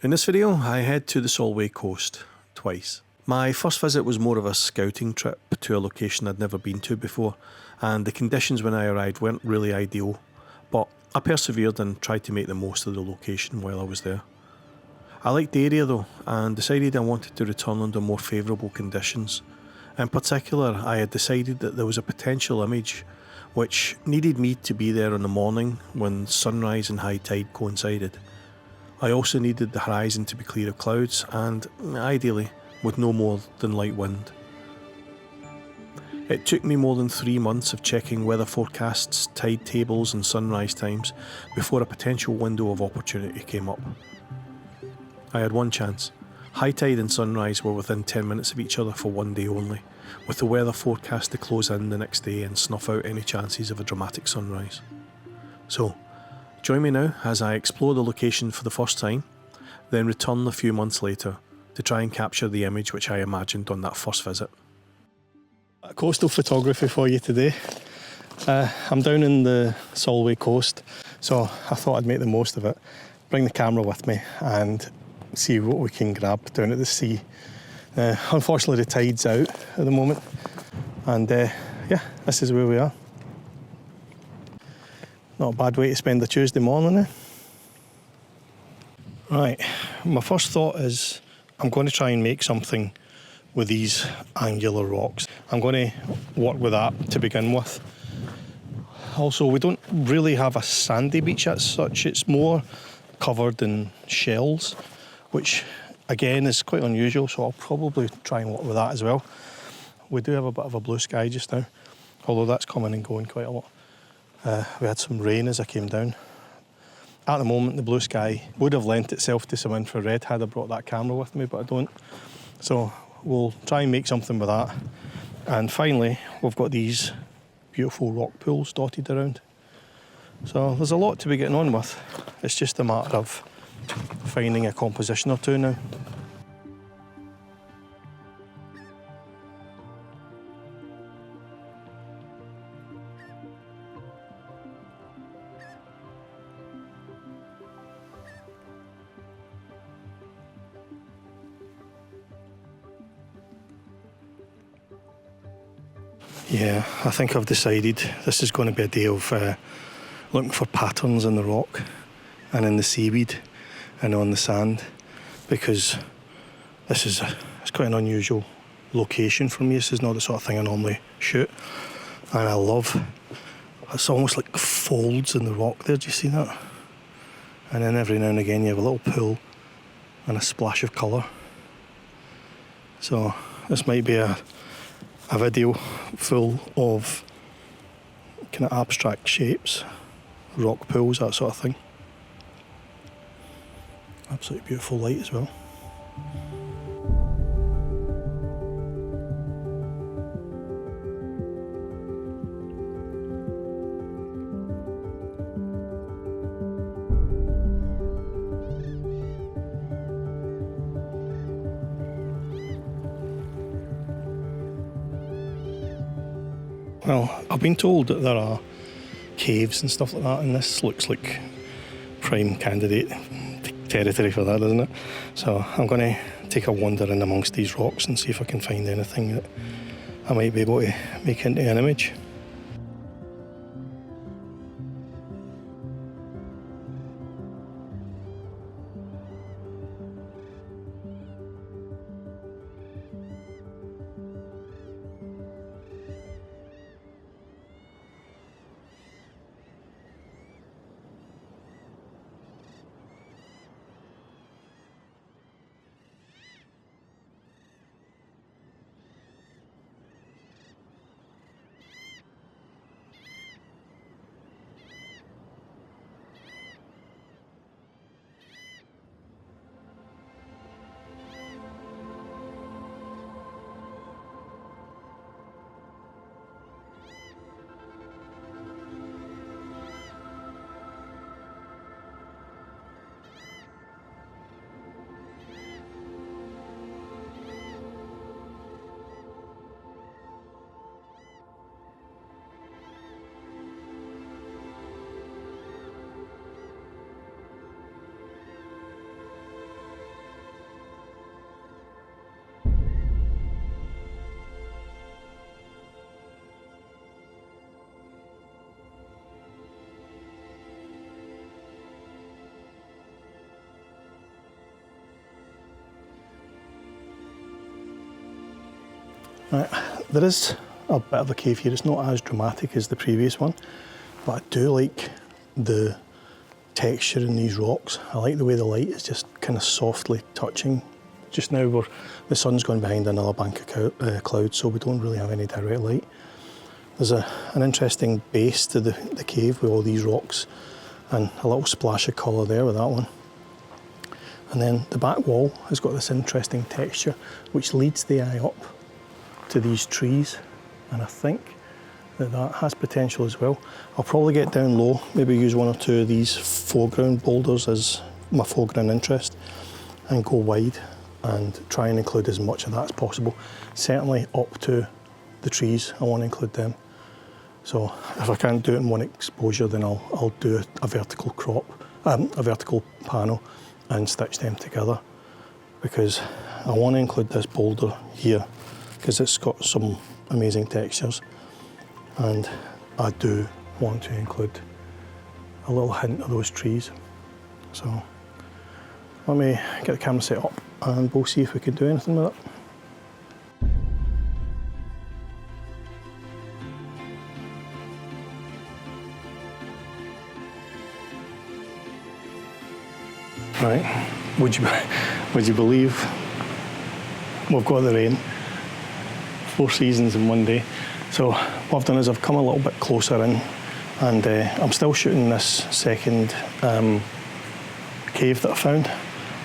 In this video, I head to the Solway coast twice. My first visit was more of a scouting trip to a location I'd never been to before, and the conditions when I arrived weren't really ideal, but I persevered and tried to make the most of the location while I was there. I liked the area though, and decided I wanted to return under more favourable conditions. In particular, I had decided that there was a potential image which needed me to be there in the morning when sunrise and high tide coincided. I also needed the horizon to be clear of clouds and, ideally, with no more than light wind. It took me more than 3 months of checking weather forecasts, tide tables and sunrise times before a potential window of opportunity came up. I had one chance. High tide and sunrise were within 10 minutes of each other for one day only, with the weather forecast to close in the next day and snuff out any chances of a dramatic sunrise. So, join me now as I explore the location for the first time, then return a few months later to try and capture the image which I imagined on that first visit. Coastal photography for you today. I'm down in the Solway coast, so I thought I'd make the most of it. Bring the camera with me and see what we can grab down at the sea. Unfortunately the tide's out at the moment, and yeah, this is where we are. Not a bad way to spend a Tuesday morning, eh? Right, my first thought is I'm going to try and make something with these angular rocks. I'm going to work with that to begin with. Also, we don't really have a sandy beach as such, it's more covered in shells, which again is quite unusual, so I'll probably try and work with that as well. We do have a bit of a blue sky just now, although that's coming and going quite a lot. We had some rain as I came down. At the moment, the blue sky would have lent itself to some infrared had I brought that camera with me, but I don't. So we'll try and make something with that. And finally, we've got these beautiful rock pools dotted around. So there's a lot to be getting on with. It's just a matter of finding a composition or two now. Yeah, I think I've decided this is going to be a day of looking for patterns in the rock and in the seaweed and on the sand, because this is it's quite an unusual location for me. This is not the sort of thing I normally shoot, and I love, it's almost like folds in the rock there, do you see that? And then every now and again you have a little pool and a splash of colour. So this might be a video full of kind of abstract shapes, rock pools, that sort of thing. Absolutely beautiful light as well. Well, I've been told that there are caves and stuff like that, and this looks like prime candidate territory for that, doesn't it? So I'm going to take a wander in amongst these rocks and see if I can find anything that I might be able to make into an image. Right, there is a bit of a cave here. It's not as dramatic as the previous one, but I do like the texture in these rocks. I like the way the light is just kind of softly touching. Just now the sun's gone behind another bank of clouds, so we don't really have any direct light. There's an interesting base to the cave with all these rocks and a little splash of colour there with that one. And then the back wall has got this interesting texture which leads the eye up to these trees, and I think that has potential as well. I'll probably get down low, maybe use one or two of these foreground boulders as my foreground interest and go wide and try and include as much of that as possible. Certainly up to the trees, I want to include them. So if I can't do it in one exposure, then I'll do a vertical crop, a vertical panel and stitch them together, because I want to include this boulder here because it's got some amazing textures, and I do want to include a little hint of those trees. So let me get the camera set up and we'll see if we can do anything with it. Right, would you believe we've got the rain? 4 seasons in one day. So what I've done is I've come a little bit closer in, and I'm still shooting this second cave that I found,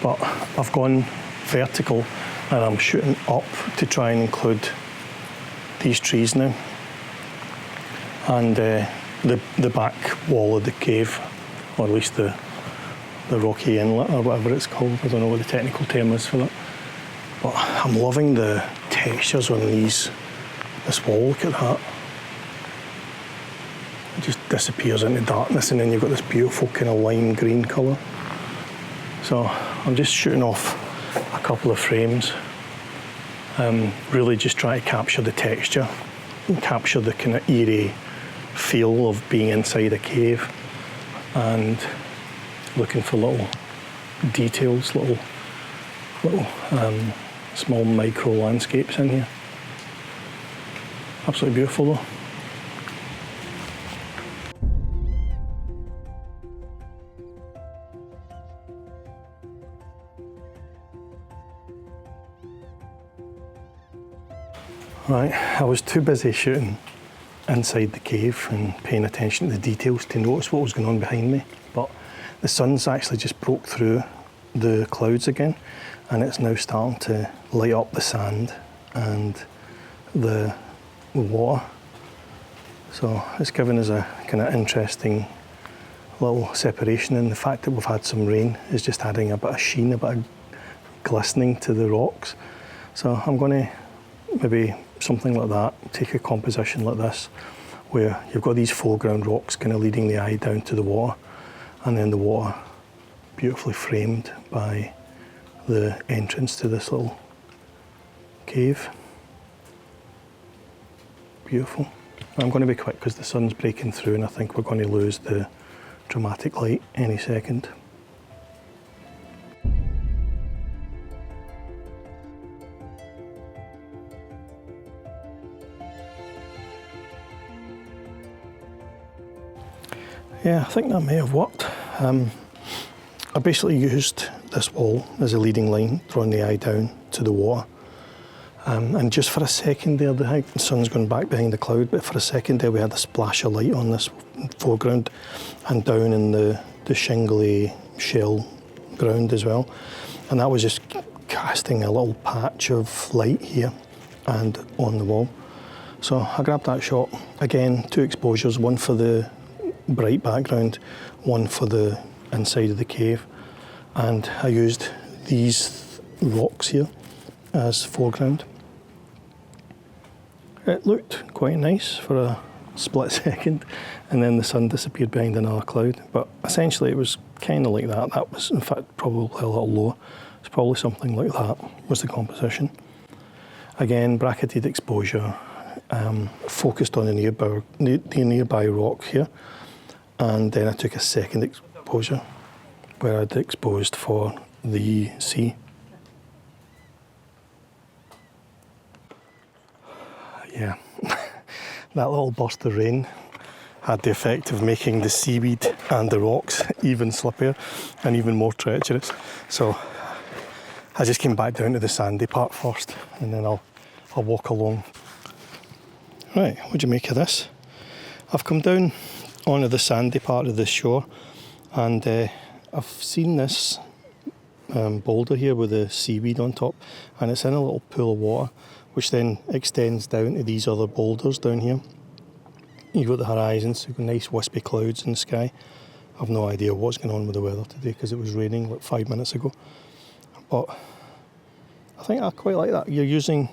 but I've gone vertical and I'm shooting up to try and include these trees now, and the back wall of the cave, or at least the rocky inlet or whatever it's called. I don't know what the technical term is for that. But I'm loving the textures on this wall. Look at that. It just disappears into darkness, and then you've got this beautiful kind of lime green colour. So I'm just shooting off a couple of frames, really just try to capture the texture and capture the kind of eerie feel of being inside a cave, and looking for little details, little small micro landscapes in here. Absolutely beautiful though. Right, I was too busy shooting inside the cave and paying attention to the details to notice what was going on behind me, but the sun's actually just broke through the clouds again, and it's now starting to light up the sand and the water. So it's given us a kind of interesting little separation, and the fact that we've had some rain is just adding a bit of sheen, a bit of glistening to the rocks. So I'm going to maybe something like that, take a composition like this, where you've got these foreground rocks kind of leading the eye down to the water, and then the water beautifully framed by the entrance to this little cave. Beautiful. I'm going to be quick because the sun's breaking through and I think we're going to lose the dramatic light any second. Yeah, I think that may have worked. I basically used this wall as a leading line, drawing the eye down to the water. And just for a second there, the sun's gone back behind the cloud, but for a second there we had a splash of light on this foreground and down in the shingly shell ground as well. And that was just casting a little patch of light here and on the wall. So I grabbed that shot. Again, 2 exposures, one for the bright background, one for the inside of the cave, and I used these rocks here as foreground. It looked quite nice for a split second, and then the sun disappeared behind another cloud, but essentially it was kind of like that. That was in fact probably a little lower. It's probably something like that was the composition. Again, bracketed exposure, focused on the nearby rock here, and then I took a second exposure where I'd exposed for the sea. Yeah, that little burst of rain had the effect of making the seaweed and the rocks even slippier and even more treacherous. So I just came back down to the sandy part first, and then I'll walk along. Right, what do you make of this? I've come down onto the sandy part of the shore, and I've seen this boulder here with the seaweed on top, and it's in a little pool of water which then extends down to these other boulders down here. You've got the horizons, you've got nice wispy clouds in the sky. I've no idea what's going on with the weather today because it was raining like 5 minutes ago, but I think I quite like that. You're using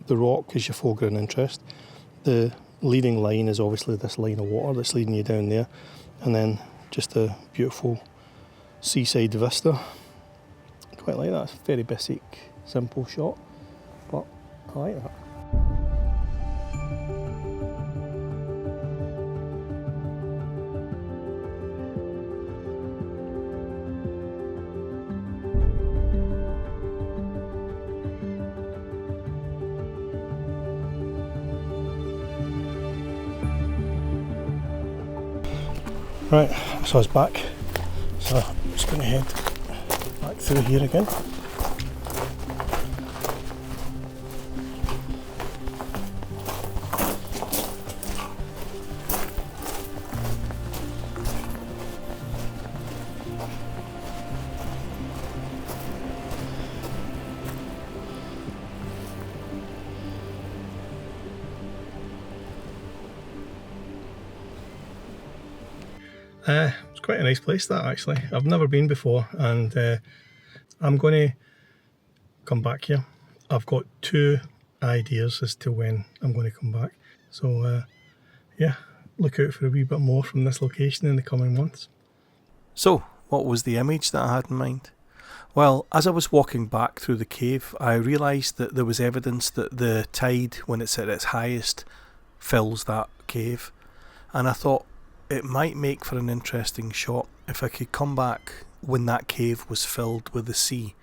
the rock as your foreground interest. The leading line is obviously this line of water that's leading you down there, and then just a beautiful seaside vista. Quite like that. It's a very basic, simple shot, but I like that. Right, so I was back, so I'm just going to head back through here again. It's quite a nice place, that, actually. I've never been before, and I'm going to come back here. I've got 2 ideas as to when I'm going to come back, so yeah, look out for a wee bit more from this location in the coming months. So, what was the image that I had in mind? Well, as I was walking back through the cave, I realised that there was evidence that the tide, when it's at its highest, fills that cave, and I thought it might make for an interesting shot if I could come back when that cave was filled with the sea,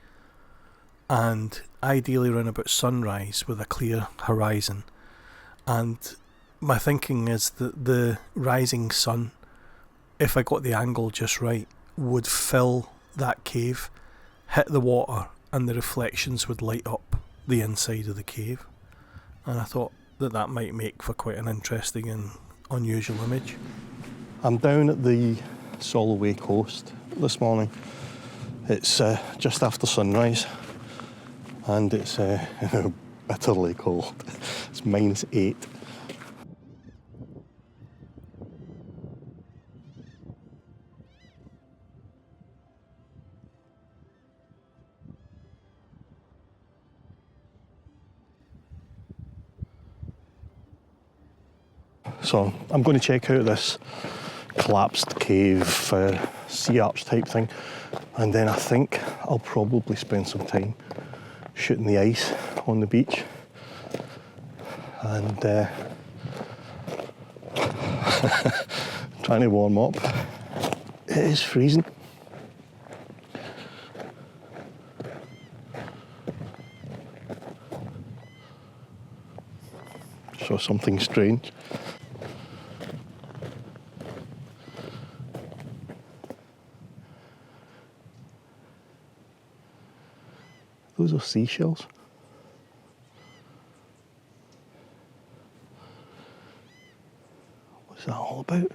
and ideally around about sunrise with a clear horizon. And my thinking is that the rising sun, if I got the angle just right, would fill that cave, hit the water, and the reflections would light up the inside of the cave. And I thought that that might make for quite an interesting and unusual image. I'm down at the Solway coast this morning. It's just after sunrise, and it's bitterly cold. It's -8. So I'm going to check out this collapsed cave, sea arch type thing, and then I think I'll probably spend some time shooting the ice on the beach, and trying to warm up. It is freezing. So something strange. Those are seashells. What's that all about?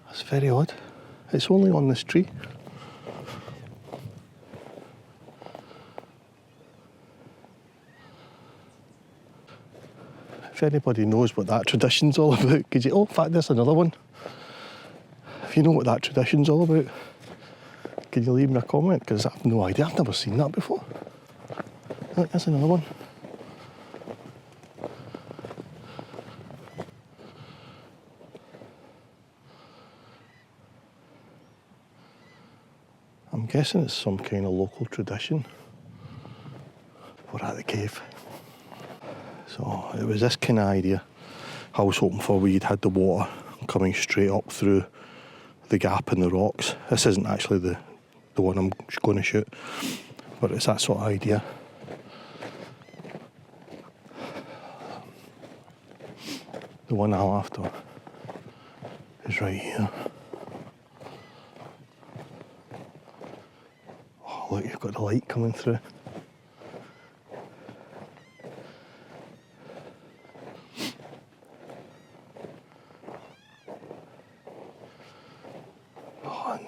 That's very odd. It's only on this tree. If anybody knows what that tradition's all about, could you... Oh, in fact, there's another one. If you know what that tradition's all about, could you leave me a comment? Because I have no idea. I've never seen that before. Look, there's another one. I'm guessing it's some kind of local tradition. We're at the cave. So it was this kind of idea I was hoping for, where you'd had the water coming straight up through the gap in the rocks. This isn't actually the one I'm going to shoot, but it's that sort of idea. The one I'm after is right here. Oh, look, you've got the light coming through. Oh, and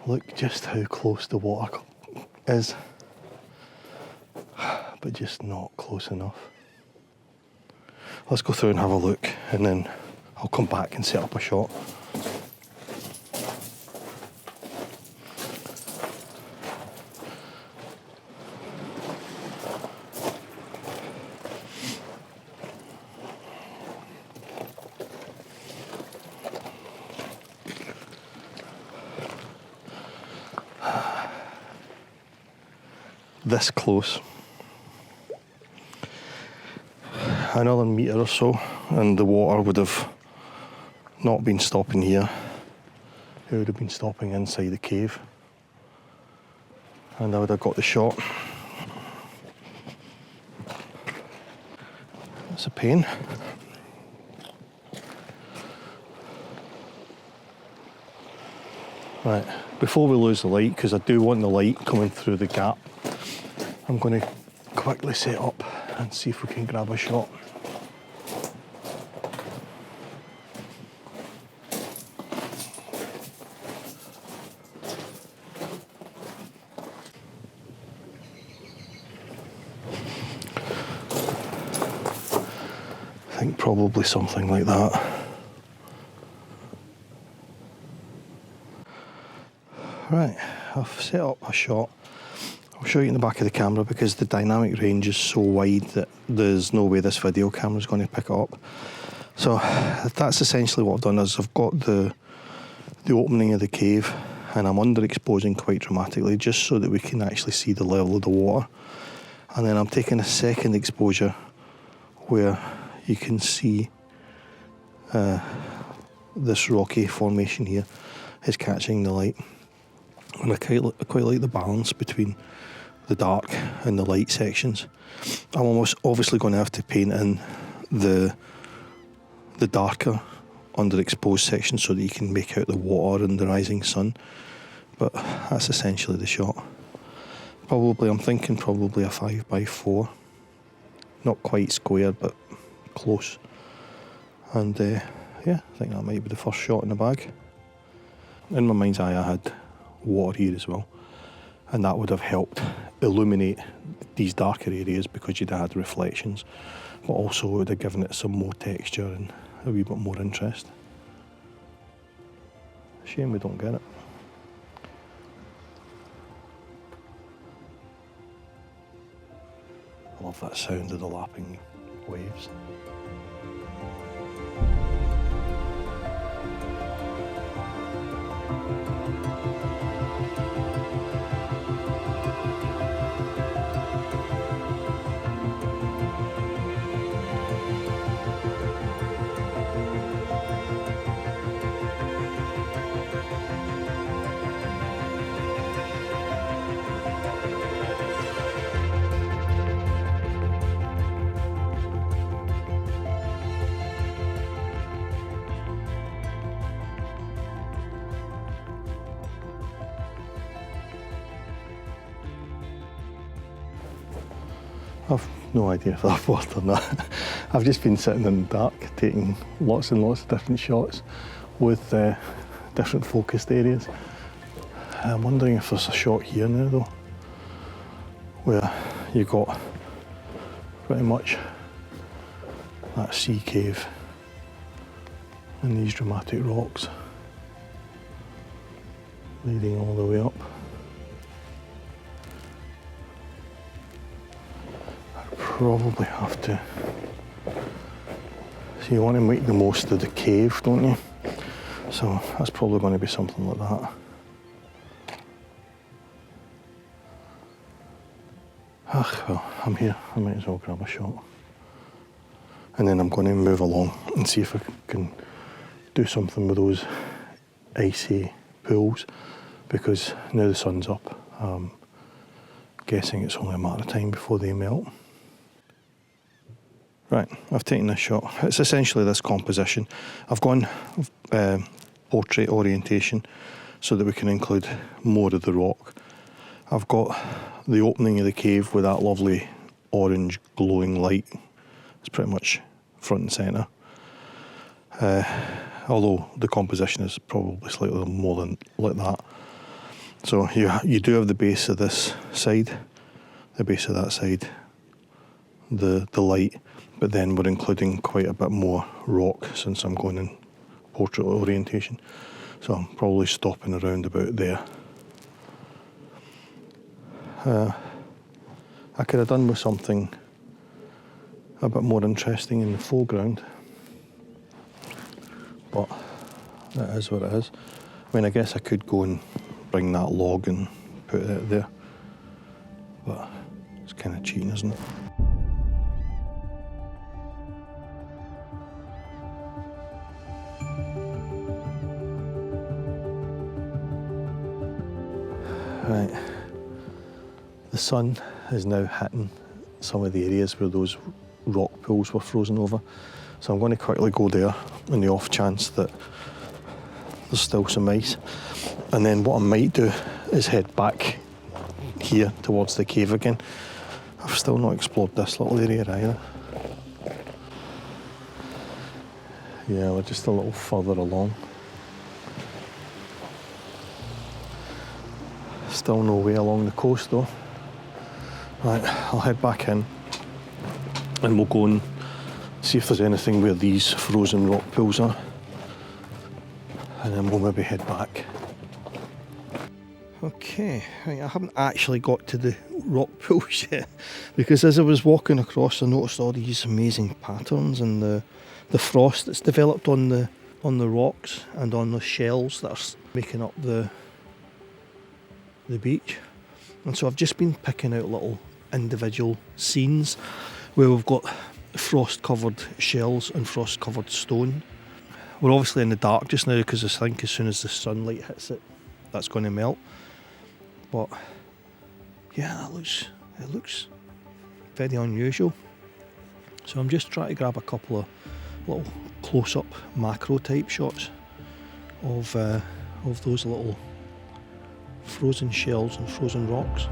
look just how close the water is, but just not close enough. Let's go through and have a look, and then I'll come back and set up a shot. This close. Another metre or so, and the water would have not been stopping here. It would have been stopping inside the cave, and I would have got the shot. It's a pain. Right, before we lose the light, because I do want the light coming through the gap, I'm going to quickly set up and see if we can grab a shot. I think probably something like that. Right, I've set up a shot. I'll show you in the back of the camera because the dynamic range is so wide that there's no way this video camera is going to pick it up. So that's essentially what I've done. Is I've got the opening of the cave, and I'm underexposing quite dramatically just so that we can actually see the level of the water. And then I'm taking a second exposure where you can see this rocky formation here is catching the light. And I quite like the balance between the dark and the light sections. I'm almost obviously going to have to paint in the darker underexposed section so that you can make out the water and the rising sun. But that's essentially the shot. I'm thinking probably a 5x4. Not quite square, but close. And yeah, I think that might be the first shot in the bag. In my mind's eye, I had water here as well, and that would have helped illuminate these darker areas because you'd had reflections, but also would have given it some more texture and a wee bit more interest. Shame we don't get it. I love that sound of the lapping waves. I've no idea if that worked or not. I've just been sitting in the dark, taking lots and lots of different shots with different focused areas. I'm wondering if there's a shot here now though, where you got pretty much that sea cave and these dramatic rocks leading all the way up. Probably have to. So you want to make the most of the cave, don't you? So that's probably going to be something like that. Well, I'm here. I might as well grab a shot. And then I'm going to move along and see if I can do something with those icy pools, because now the sun's up, guessing it's only a matter of time before they melt. Right, I've taken this shot. It's essentially this composition. I've gone portrait orientation so that we can include more of the rock. I've got the opening of the cave with that lovely orange glowing light. It's pretty much front and centre. Although the composition is probably slightly more than like that. So you do have the base of this side, the base of that side, the light, but then we're including quite a bit more rock since I'm going in portrait orientation. So I'm probably stopping around about there. I could have done with something a bit more interesting in the foreground, but that is what it is. I mean, I guess I could go and bring that log and put it there, but it's kind of cheating, isn't it? Right, the sun is now hitting some of the areas where those rock pools were frozen over, so I'm going to quickly go there on the off chance that there's still some ice, and then what I might do is head back here towards the cave again. I've still not explored this little area either. Yeah, we're just a little further along. Still no way along the coast though. Right, I'll head back in and we'll go and see if there's anything where these frozen rock pools are, and then we'll maybe head back. Okay, right, I haven't actually got to the rock pools yet, because as I was walking across I noticed all these amazing patterns and the frost that's developed on the rocks and on the shells that are making up the beach. And so I've just been picking out little individual scenes where we've got frost covered shells and frost covered stone. We're obviously in the dark just now because I think as soon as the sunlight hits it, that's going to melt. But yeah, it looks very unusual. So I'm just trying to grab a couple of little close-up macro type shots of those little frozen shells and frozen rocks.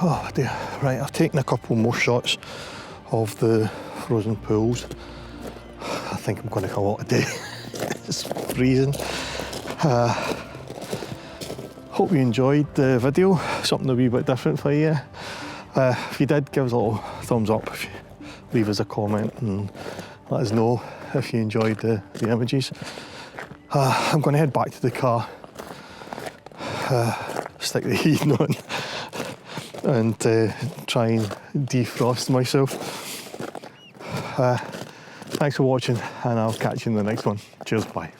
Oh dear, right, I've taken a couple more shots of the frozen pools. I think I'm going to call it a day. It's freezing. Hope you enjoyed the video, something a wee bit different for you. If you did, give us a little thumbs up, if you leave us a comment and let us know if you enjoyed the images. I'm going to head back to the car, stick the heating on and try and defrost myself. Thanks for watching, and I'll catch you in the next one. Cheers, bye.